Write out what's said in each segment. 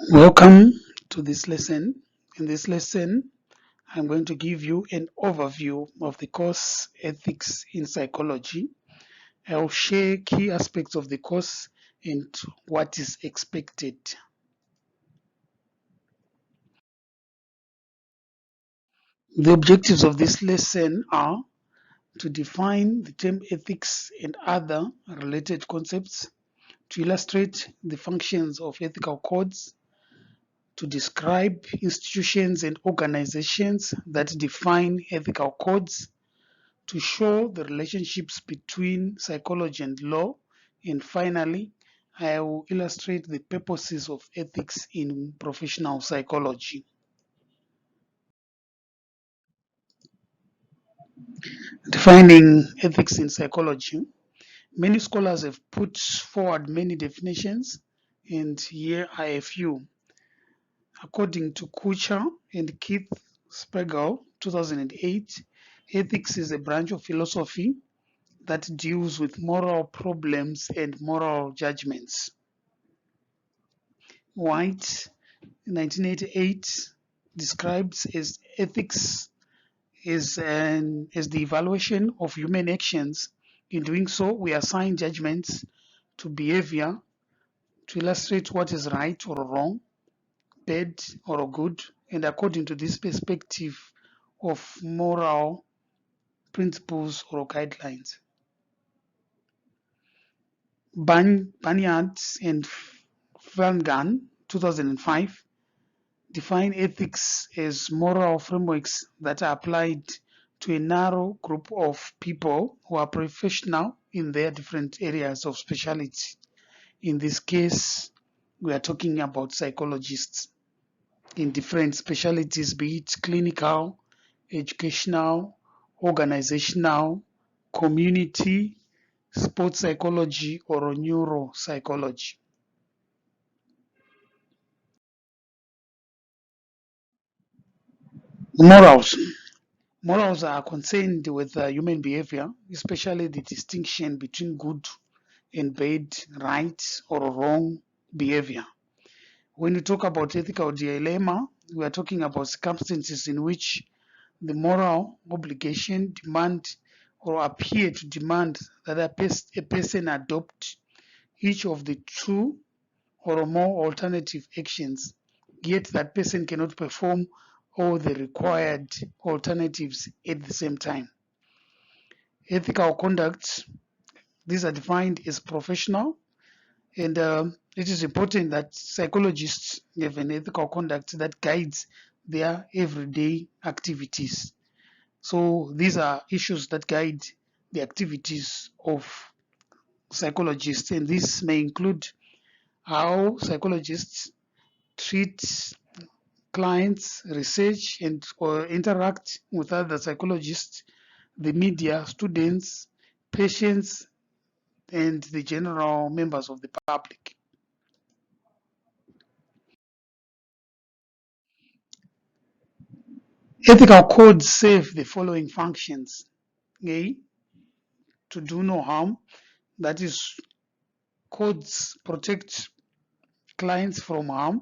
Welcome to this lesson. In this lesson, I'm going to give you an overview of the course Ethics in Psychology. I'll share key aspects of the course and what is expected. The objectives of this lesson are to define the term ethics and other related concepts, to illustrate the functions of ethical codes, to describe institutions and organizations that define ethical codes, to show the relationships between psychology and law, and finally, I will illustrate the purposes of ethics in professional psychology. Defining ethics in psychology. Many scholars have put forward many definitions, and here are a few. According to Kuchar and Keith Spiegel, 2008, ethics is a branch of philosophy that deals with moral problems and moral judgments. White, 1988, describes as ethics as the evaluation of human actions. In doing so, we assign judgments to behavior to illustrate what is right or wrong, bad or good, and according to this perspective of moral principles or guidelines. Banyard and Flanagan, 2005, define ethics as moral frameworks that are applied to a narrow group of people who are professional in their different areas of specialty. In this case, we are talking about psychologists in different specialties, be it clinical, educational, organizational, community, sports psychology, or neuropsychology. Morals. Morals are concerned with human behavior, especially the distinction between good and bad, right or wrong behavior. When we talk about ethical dilemma, we are talking about circumstances in which the moral obligation demand or appear to demand that a person adopt each of the two or more alternative actions, yet that person cannot perform all the required alternatives at the same time. Ethical conduct, these are defined as professional, and it is important that psychologists have an ethical conduct that guides their everyday activities. So these are issues that guide the activities of psychologists, and this may include how psychologists treat clients, research, and or interact with other psychologists, the media, students, patients, and the general members of the public. Ethical codes serve the following functions. A, to do no harm, that is, codes protect clients from harm,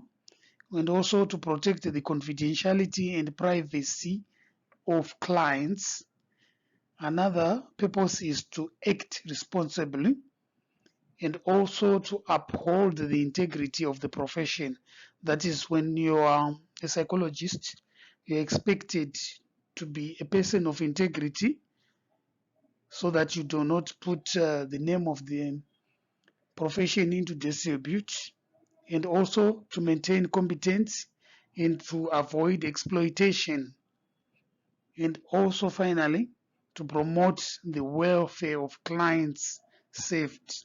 and also to protect the confidentiality and privacy of clients. Another purpose is to act responsibly and also to uphold the integrity of the profession. That is, when you are a psychologist, you're expected to be a person of integrity so that you do not put the name of the profession into disrepute, and also to maintain competence and to avoid exploitation, and also finally to promote the welfare of clients' safety.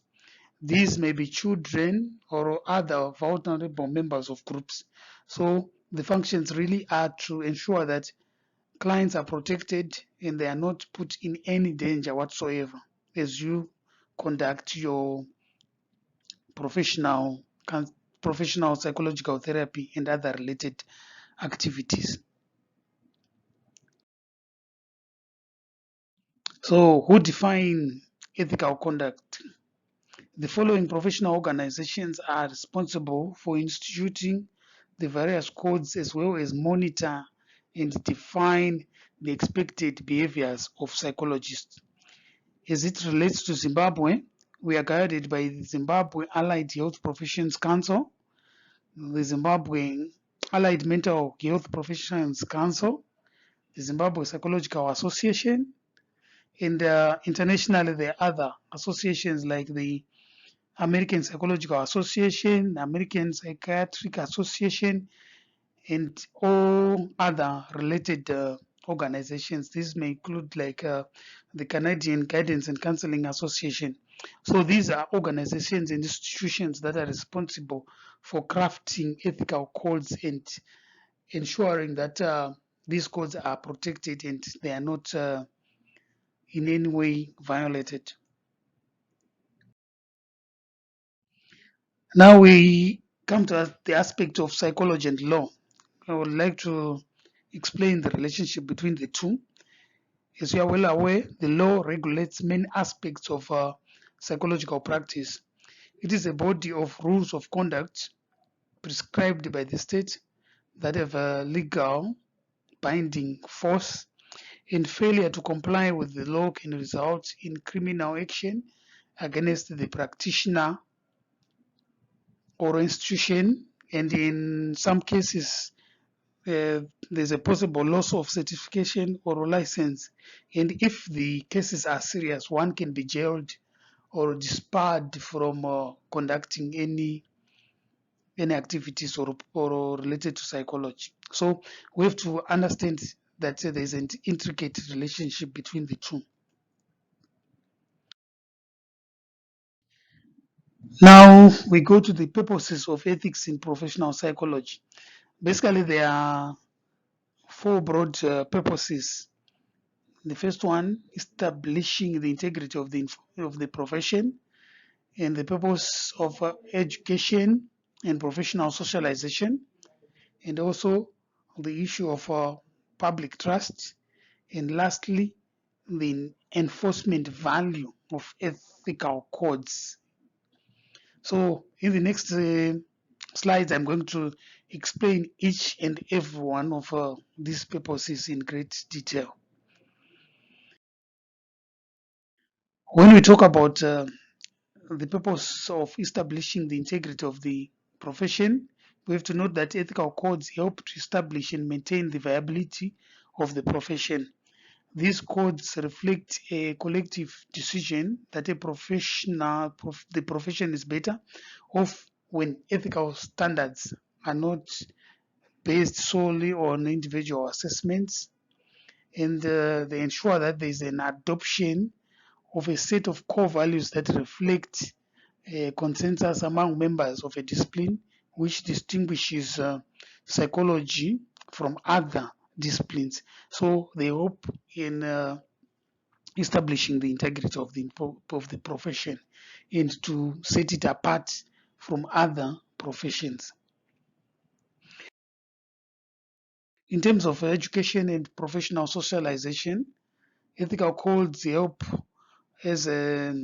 These may be children or other vulnerable members of groups. So the functions really are to ensure that clients are protected and they are not put in any danger whatsoever as you conduct your professional professional psychological therapy and other related activities. So who define ethical conduct? The following professional organizations are responsible for instituting the various codes as well as monitor and define the expected behaviors of psychologists. As it relates to Zimbabwe, we are guided by the Zimbabwe Allied Health Professions Council, the Zimbabwe Allied Mental Health Professions Council, the Zimbabwe Psychological Association, and internationally there are other associations like the American Psychological Association, American Psychiatric Association, and all other related organizations. These may include like the Canadian Guidance and Counseling Association. So these are organizations and institutions that are responsible for crafting ethical codes and ensuring that these codes are protected and they are not in any way violated. Now we come to the aspect of psychology and law. I would like to explain the relationship between the two. As you are well aware, the law regulates many aspects of psychological practice. It is a body of rules of conduct prescribed by the state that have a legal binding force, and failure to comply with the law can result in criminal action against the practitioner or institution, and in some cases, there's a possible loss of certification or license. And if the cases are serious, one can be jailed or disbarred from conducting any activities or related to psychology. So we have to understand that there's an intricate relationship between the two. Now we go to the purposes of ethics in professional psychology. Basically, there are four broad purposes. The first one, establishing the integrity of the profession, and the purpose of education and professional socialization, and also the issue of public trust, and lastly, the enforcement value of ethical codes. So, in the next slides, I'm going to explain each and every one of these purposes in great detail. When we talk about the purpose of establishing the integrity of the profession, we have to note that ethical codes help to establish and maintain the viability of the profession. These codes reflect a collective decision that the profession is better off when ethical standards are not based solely on individual assessments, and they ensure that there is an adoption of a set of core values that reflect a consensus among members of a discipline, which distinguishes psychology from other disciplines. So they hope in establishing the integrity of the profession and to set it apart from other professions. In terms of education and professional socialization, ethical codes help as a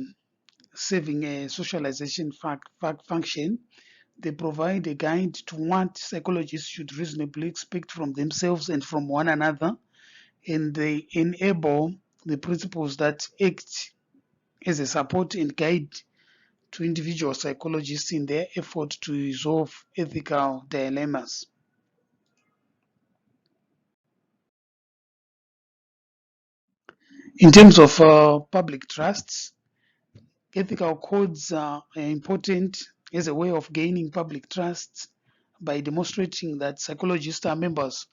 serving a socialization function. They provide a guide to what psychologists should reasonably expect from themselves and from one another, and they enable the principles that act as a support and guide to individual psychologists in their effort to resolve ethical dilemmas. In terms of public trusts, ethical codes are important as a way of gaining public trust by demonstrating that psychologists are members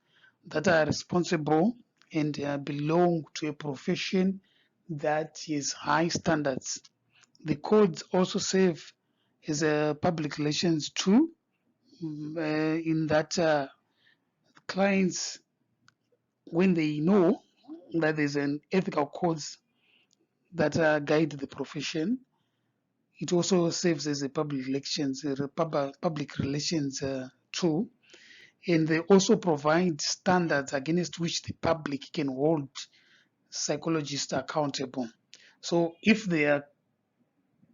that are responsible and belong to a profession that has high standards. The codes also serve as a public relations tool, in that clients, when they know that there's an ethical codes that guide the profession, it also serves as a public relations tool, and they also provide standards against which the public can hold psychologists accountable. So if there are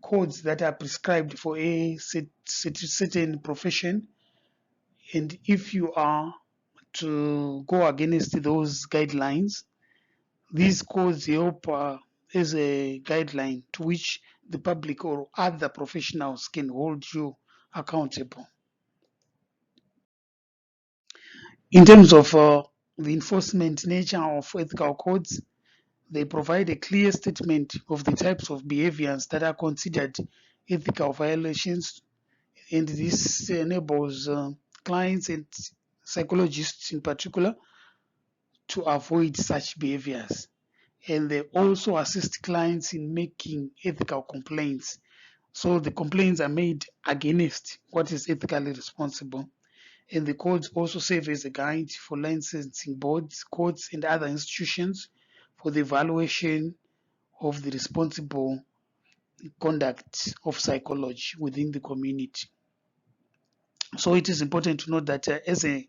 codes that are prescribed for a certain profession, And if you are to go against those guidelines, these codes help as a guideline to which the public or other professionals can hold you accountable. In terms of the enforcement nature of ethical codes, they provide a clear statement of the types of behaviors that are considered ethical violations, and this enables clients and psychologists in particular to avoid such behaviors. And they also assist clients in making ethical complaints. So the complaints are made against what is ethically responsible. And the codes also serve as a guide for licensing boards, courts, and other institutions for the evaluation of the responsible conduct of psychology within the community. So it is important to note that as an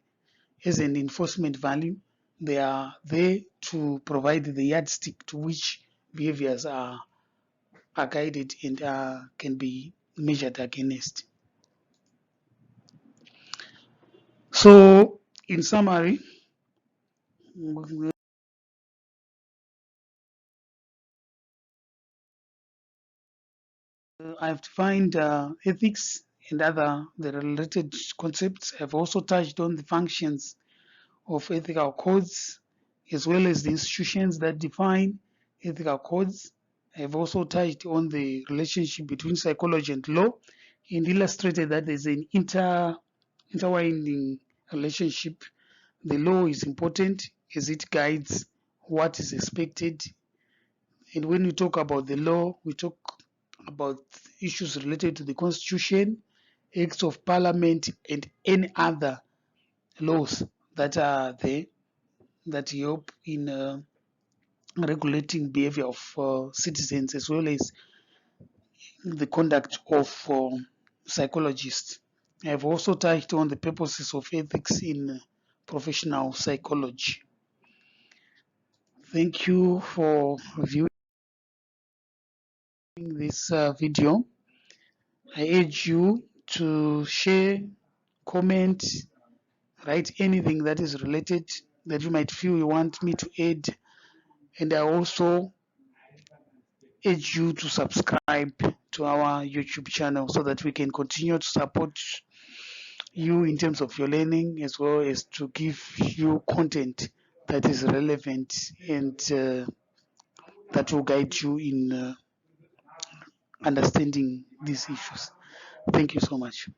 enforcement value, they are there to provide the yardstick to which behaviors are guided and can be measured against. So, in summary, I've defined ethics and other the related concepts. I've also touched on the functions of ethical codes as well as the institutions that define ethical codes. I've also touched on the relationship between psychology and law and illustrated that there's an intertwining relationship. The law is important as it guides what is expected. And when we talk about the law, we talk about issues related to the constitution, acts of parliament, and any other laws that are there that help in regulating behavior of citizens as well as the conduct of psychologists. I've also touched on the purposes of ethics in professional psychology. Thank you for viewing this video. I urge you to share, comment, write anything that is related that you might feel you want me to add. And I also urge you to subscribe to our YouTube channel so that we can continue to support you in terms of your learning as well as to give you content that is relevant and that will guide you in understanding these issues. Thank you so much.